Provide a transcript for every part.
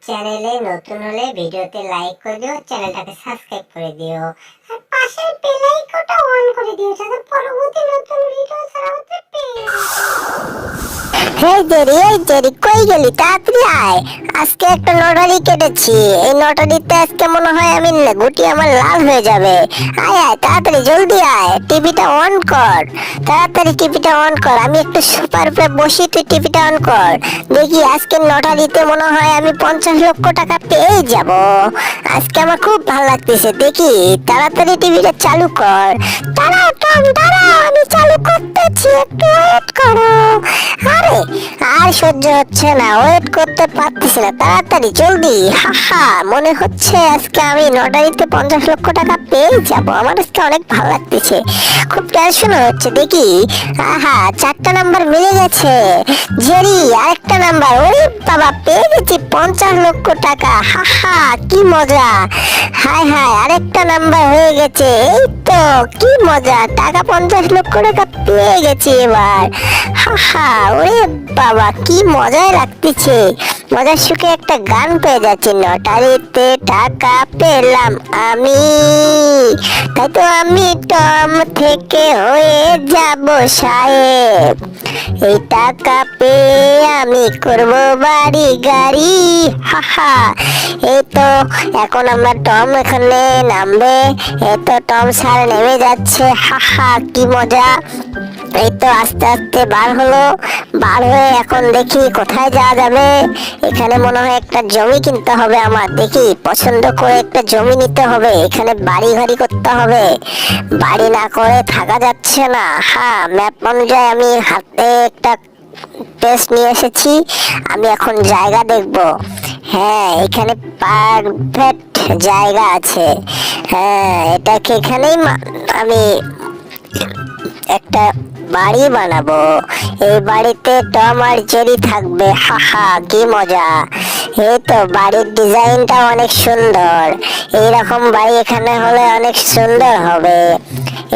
চ্যানেলে নতুন হলে ভিডিওতে লাইক করে দিও, চ্যানেলটাকে সাবস্ক্রাইব করে দিও আর পাশের বেল আইকনটা অন করে দিও যাতে পরবর্তী নতুন ভিডিও ছাড়াতে পেয়ে এই জেরি কই গেলি? তাড়াতাড়ি আয়, আজকে একটা লটারি কেটেছি। এই লটারিতে আজকে মনে হয় আমি গুটি আমার লাল হয়ে যাবে। আয় আয় তাড়াতাড়ি জলদি আয়, টিভিটা অন কর, তাড়াতাড়ি টিভিটা অন কর। আমি একটু সোফার উপরে বসি, তুই টিভিটা অন কর। দেখি আজকে লটারিতে মনে হয় আমি 50 লক্ষ টাকা পেয়ে যাব। আজকে আমার খুব ভালো লাগতেছে। দেখি তাড়াতাড়ি টিভিটা চালু কর। দাঁড়াও টম দাঁড়াও, আমি চালু করতেছি, একটু ওয়েট করো। আরে আর সহ্য হচ্ছে না, ওয়েট করতে পারতেছি না, তাড়াতাড়ি জলদি। হাহা, মনে হচ্ছে আজকে আমি লটারিতে 50 লক্ষ টাকা পেয়ে যাব। আমার আজকে অনেক ভালো লাগতেছে, খুব টেনশন হচ্ছে। দেখি আহা, 4টা নাম্বার মিলে গেছে। জেরি আরেকটা নাম্বার, ওরে বাবা পেয়ে গেছি 50 লক্ষ টাকা। হাহা কি মজা, হায় হায় আরেকটা নাম্বার হয়ে গেছে। এই তো কি মজা, টাকা 50 লক্ষ টাকা পেয়ে গেছি এবার। হাহা ওরে বাবা কি মজাই লাগতেছে, মজার সুখে একটা গান পেয়ে যাচ্ছি। লটারিতে টাকা পেলাম আমি, তাই তো আমি টম থেকে হয়ে যাব সাহেব। এই টাকা পেয়ে আমি করব বাড়ি গাড়ি। হাহা এই তো এখন আমরা টম এখানে নামবে। এই তো টম স্যার নেমে যাচ্ছে। হাহা কি মজা। এই তো আস্তে আস্তে বার হলো, বার হয়ে এখন দেখি কোথায় যাওয়া যাবে। এখানে মনে হয় একটা জমি কিনতে হবে আমার। দেখি পছন্দ করে একটা জমি নিতে হবে, এখানে বাড়ি ঘাড়ি করতে হবে। বাড়ি না করে থাকা যাচ্ছে না। হ্যাঁ ম্যাপ অনুযায়ী আমি হাতে একটা টেস্ট নিয়ে এসেছি, আমি এখন জায়গা দেখব। হ্যাঁ এখানে পারফেক্ট জায়গা আছে। হ্যাঁ এটাকে এখানেই আমি একটা বাড়ি বানাবো। এই বাড়িতে টম আর জেরি থাকবে। হাহা কি মজা। এই তো বাড়ির ডিজাইনটা অনেক সুন্দর, এইরকম বাড়ি এখানে হলে অনেক সুন্দর হবে।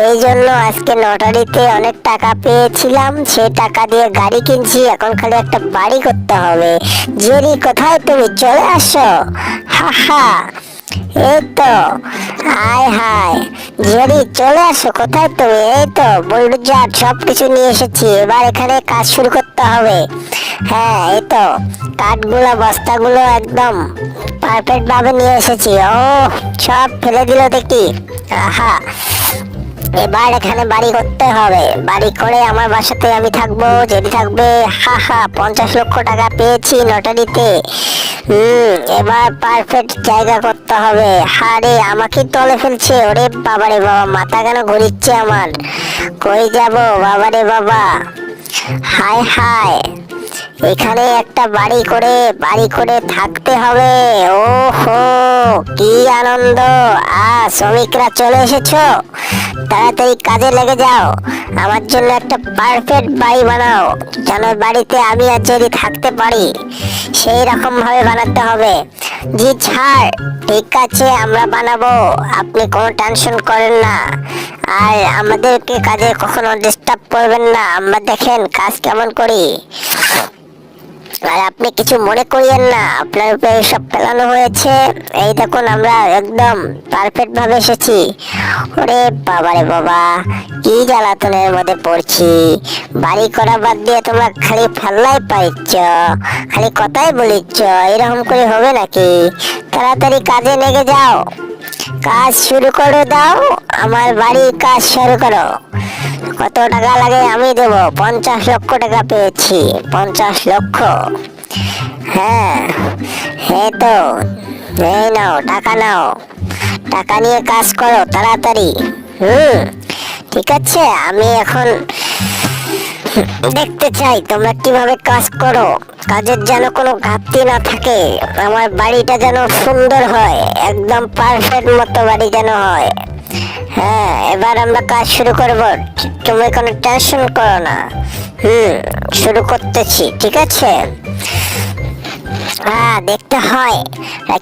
এই জন্য আজকে লটারিতে অনেক টাকা পেয়েছিলাম, সেই টাকা দিয়ে গাড়ি কিনছি। এখন খালি একটা বাড়ি করতে হবে। জেরি কোথায় তুমি? চলে আসো। হাহা এই তো হায় হায় জেরি চলে আসো, কোথায় তুমি? এই তো বুলডোজার সব কিছু নিয়ে এসেছি, এবার এখানে কাজ শুরু করতে হবে। হ্যাঁ এই তো কাঠগুলো বস্তাগুলো একদম পারফেক্ট ভাবে নিয়ে এসেছি। ও সব ফেলে দিল দেখি। আহা এবার এখানে বাড়ি করতে হবে, বাড়ি করে আমার বাসাতে আমি থাকবো, জেরি থাকবে। হাহা 50 লক্ষ টাকা পেয়েছি লটারিতে। এবার পারফেক্ট জায়গা করতে হবে। হারে আমাকে তলে ফেলছে। ওরে বাবারে বাবা, মাথা কেন ঘুরিচ্ছে আমার, কই যাব বাবারে বাবা। হায় হায় এখানে একটা বাড়ি করে থাকতে হবে। ওহো কি আনন্দ। শ্রমিকরা চলে এসেছো, তাড়াতাড়ি কাজে লেগে যাও, আমার জন্য একটা পারফেক্ট বাড়ি বানাও, যেন বাড়িতে আমি আর জেরি থাকতে পারি। সেই রকম ভাবে বানাতে হবে। জি ছাড়, ঠিক আছে আমরা বানাবো, আপনি কোনো টেনশন করেন না। আর আমাদেরকে কাজে কখনো ডিস্টার্ব করবেন না, আমরা দেখেন কাজ কেমন করি। আর আপনি কিছু মনে করিয়েন না, আপনার উপরে সব ফেলানো হয়েছে। এই দেখুন আমরা একদম পারফেক্ট ভাবে এসেছি। ওরে বাবারে বাবা কি জ্বালাতনের মধ্যে পড়ছি। বাড়ি করা বাদ দিয়ে তোমরা খালি ফেললাই পাইছ, খালি কথাই বলিচ্ছ। এরকম করে হবে নাকি? তাড়াতাড়ি কাজে লেগে যাও, কাজ শুরু করে দাও, আমার বাড়ির কাজ শুরু করো। কত টাকা লাগে আমি দেব। 50 লক্ষ টাকা পেয়েছি, 50 লক্ষ। হ্যাঁ এই তো এই নাও টাকা, নাও টাকা নিয়ে কাজ করো তাড়াতাড়ি। ঠিক আছে আমি এখন দেখতে চাই তোমরা কিভাবে কাজ করো, কাজের যেন কোনো ঘাটতি না থাকে, আমার বাড়িটা যেন সুন্দর হয়, একদম পারফেক্ট মতো বাড়ি যেন হয়। হ্যাঁ এবার আমরা কাজ শুরু করব, তুমি কোনো টেনশন করো না। শুরু করতেছি, ঠিক আছে। দেখতে হয়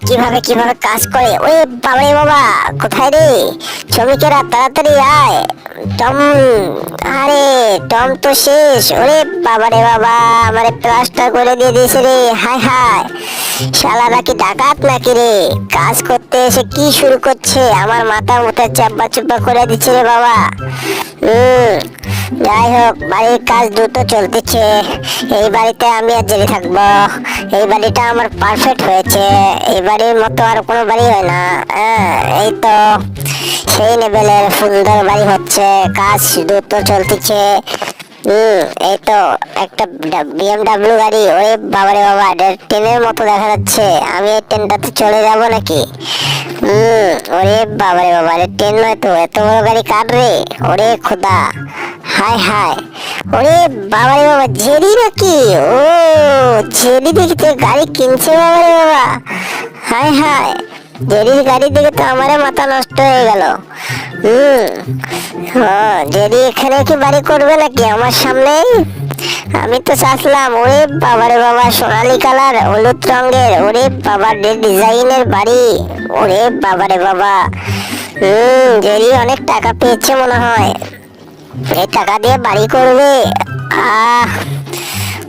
কিভাবে কিভাবে কাজ করে। ওই বাবারে বাবা, কোথায় রে শ্রমিকেরা, তাড়াতাড়ি আয়। টম, আরে টম তো শেষ। ওরে বাবারে বাবা, আমারে প্লাস্টার করে দিয়ে দিয়েছে রে। হায় হায়, শালারা কি ডাকাত নাকি রে? কাজ করতে এসে কি শুরু করছে, আমার মাথার মধ্যে চাপা চুপা করে দিচ্ছে রে বাবা। যাই হোক, বাড়ির কাজ দ্রুত চলতেছে। এই বাড়িতে আমি আর জেলে থাকবো। এই বাড়িটা আমার পারফেক্ট হয়েছে। এই বাড়ির মতো আর কোনো বাড়ি হয় না। এই তো সেই লেভেলের সুন্দর বাড়ি হচ্ছে, কাজ দ্রুত চলতেছে। এই তো একটা BMW গাড়ি। ওরে বাবারে বাবা, ট্রেনের মতো দেখা যাচ্ছে। আমি এই ট্রেনটাতে চলে যাব নাকি? ওরে বাবারে বাবা, ট্রেন নয় তো, এত বড় গাড়ি কার রে? ওরে খোদা, হায় হায়। ওরে বাবারে বাবা, জেরি নাকি? ও জেরি দেখিতে গাড়ি কিনছে বাবারে বাবা। হায় হায়, জেরির গাড়ি দেখে তো আমারে মাথা নষ্ট হয়ে গেল। জেরি এখানে কি বাড়ি করবে নাকি আমার সামনেই? আমি তো চাচ্লাম, ওরে বাবারে বাবা, সোনালি কালার, হলুদ রঙের, ওরে বাবা ডিজাইনের বাড়ি। ওরে বাবারে বাবা, জেরি অনেক টাকা পেয়েছে মনে হয়, এই টাকা দিয়ে বাড়ি করবে।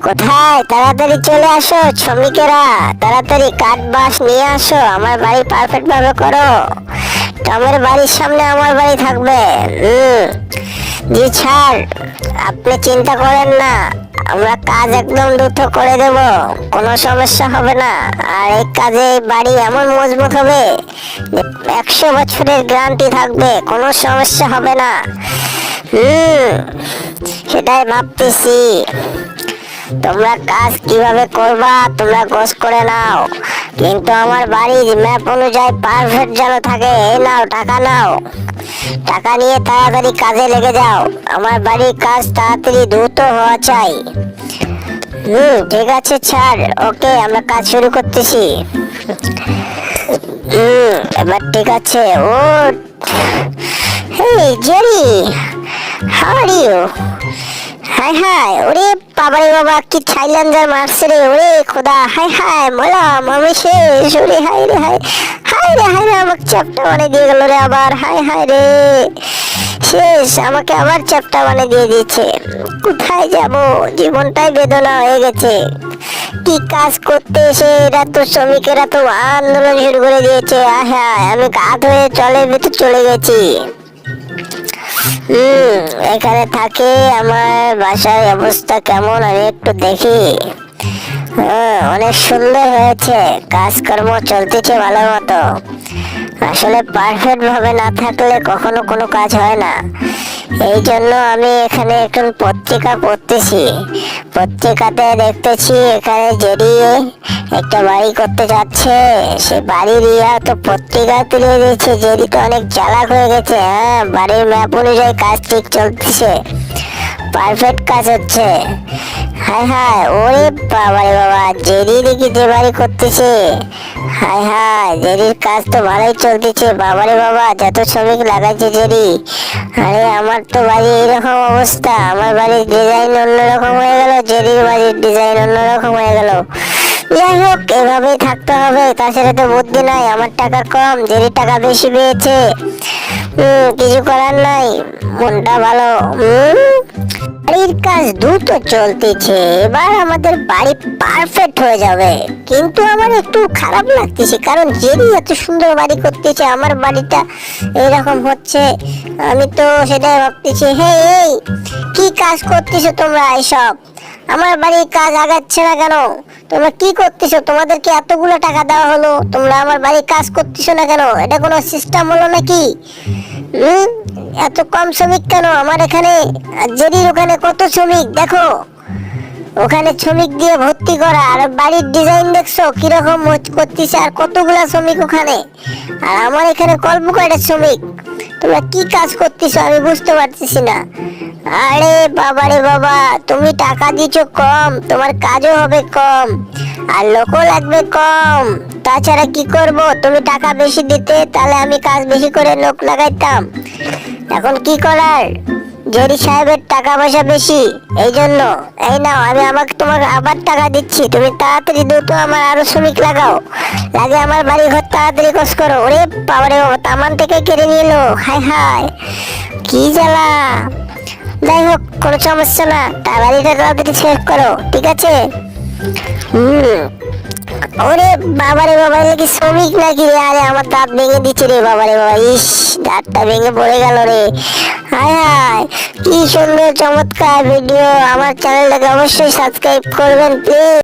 কোথায়? তাড়াতাড়ি চলে আসো শ্রমিকেরা, তাড়াতাড়ি কাঠ বাঁশ নিয়ে আসো, আমার বাড়ি পারফেক্ট ভাবে করো। টমের বাড়ির সামনে আমার বাড়ি থাকবে। জি স্যার, আপনি চিন্তা করেন না, আমরা কাজ একদম দ্রুত করে দেব, কোনো সমস্যা হবে না। আর এই কাজে বাড়ি এমন মজবুত হবে, 100 বছরের গ্যারান্টি থাকবে, কোনো সমস্যা হবে না। সেটাই ভাবতেছি। তোমরা কাজ কিভাবে করবা তোমরা গোছ করে নাও, কিন্তু আমার বাড়ির ম্যাপ অনুযায়ী পারফেক্ট যেন থাকে। এই নাও টাকা, নাও টাকা নিয়ে তাড়াতাড়ি কাজে লেগে যাও। আমার বাড়ির কাজ তাড়াতাড়ি দ্রুত হওয়া চাই। ঠিক আছে স্যার, ওকে, আমরা কাজ শুরু করতেছি। এবার ঠিক আছে। ও হেই জেরি, হাউ আর ইউ? হায় হায়, ওরে বাবারে বাবা, কি থাইল্যান্ডার মারছে রে। ওরে খোদা, হায় হায়, মলাম আমি শেষ। ওরে হায় রে হায়, হায় রে হায় রে, আমাকে চ্যাপটা বানিয়ে দিয়ে গেল রে আবার। হায় হায় রে, শেষ, আমাকে আবার চ্যাপটা বানিয়ে দিয়ে দিয়েছে। কোথায় যাব, জীবনটাই বেদনা হয়ে গেছে। কি কাজ করতে এসে এরা তো শ্রমিকেরা তো আন্দোলন শুরু করে দিয়েছে। হ্যাঁ, আমি কাঠ হয়ে চলে ভিতর চলে গেছি। এখানে থাকে, আমার বাসার অবস্থা কেমন আমি একটু দেখি। অনেক সুন্দর হয়েছে, কাজকর্ম চলতেছে ভালো মতো। আসলে পারফেক্ট ভাবে না থাকলে কখনো কোনো কাজ হয় না। এই জন্য আমি এখানে এখন পত্রিকা পড়তেছি। পত্রিকাতে দেখতেছি এখানে জেরি একটা বাড়ি করতে যাচ্ছে। সে বাড়ির তো পত্রিকা তুলে দিয়েছে। জেরি তো অনেক চালাক হয়ে গেছে। বাড়ির ম্যাপ অনুযায়ী কাজ ঠিক চলতেছে, পারফেক্ট কাজ হচ্ছে। হায় হায়, ওরে বাবারে বাবা, জেরি দেখি যে বাড়ি করতেছে। হায় হায়, জেরির কাজ তো ভালোই চলতেছে। বাবারে বাবা, যত শ্রমিক লাগাইছে জেরি। আরে আমার তো বাড়ি এইরকম অবস্থা, আমার বাড়ির ডিজাইন অন্যরকম হয়ে গেল, জেরির বাড়ির ডিজাইন অন্যরকম হয়ে গেল। যাই হোক, এভাবেই থাকতে হবে, তাছাড়া তো বুদ্ধি নাই। আমার টাকা কম, জেরির টাকা বেশি পেয়েছে। কিছু করার নাই, মনটা ভালো। বাড়ির কাজ দ্রুত চলতেছে, এবার আমাদের বাড়ি পারফেক্ট হয়ে যাবে। কিন্তু আমার একটু খারাপ লাগতেছে, কারণ জেরি এত সুন্দর বাড়ি করতেছে, আমার বাড়িটা এরকম হচ্ছে। আমি তো সেটাই ভাবতেছি। হে, এই কি কাজ করতেছো তোমরা এসব? আমার বাড়ির কাজ আগাচ্ছে না কেন? তোমরা কি করতেছো? তোমাদেরকে এতগুলো টাকা দেওয়া হলো, তোমরা আমার বাড়ির কাজ করতেছো না কেন? এটা কোনো সিস্টেম হলো নাকি? এত কম শ্রমিক কেন আমার এখানে? জেরির ওখানে কত শ্রমিক দেখো, ওখানে শ্রমিক দিয়ে ভর্তি করা। আর বাড়ির ডিজাইন দেখছো কিরকম করতেছে, আর কতগুলা শ্রমিক ওখানে। আর আমার এখানে কল্প কয়টা শ্রমিক। তোমরা কি কাজ করতেছো আমি বুঝতে পারতেছি না। আরে বাবারে বাবা, তুমি টাকা দিছো কম, তোমার কাজও হবে কম, আর লোকও লাগবে কম। তাছাড়া কি করব? তুমি টাকা বেশি দিতে, তাহলে আমি কাজ বেশি করে লোক লাগাইতাম। এখন কি করার, জেরি সাহেবের টাকা পয়সা বেশি, এই জন্য। এই নাও, আমি তোমাকে আবার টাকা দিচ্ছি, তুমি তাড়াতাড়ি দ্রুত আমার আরো শ্রমিক লাগাও, লাগে আমার বাড়ি ঘর তাড়াতাড়ি কাজ করো। ওরে বাবারে বাবা, তামান থেকে কেড়ে নিয়ে এলো, হায় হায় কি জ্বালা। যাই হোক, কোনো সমস্যা না, বাড়িটা তাড়াতাড়ি শেষ করো, ঠিক আছে? ওরে বাবারে বাবা, এগুলো কি শ্রমিক নাকি রে? আরে আমার দাঁত ভেঙে দিচ্ছে রে বাবারে বাবা, ইস দাঁতটা ভেঙে পড়ে গেল রে। হায় হায়, কি সুন্দর চমৎকার ভিডিও। আমার চ্যানেলটাকে অবশ্যই সাবস্ক্রাইব করবেন প্লিজ।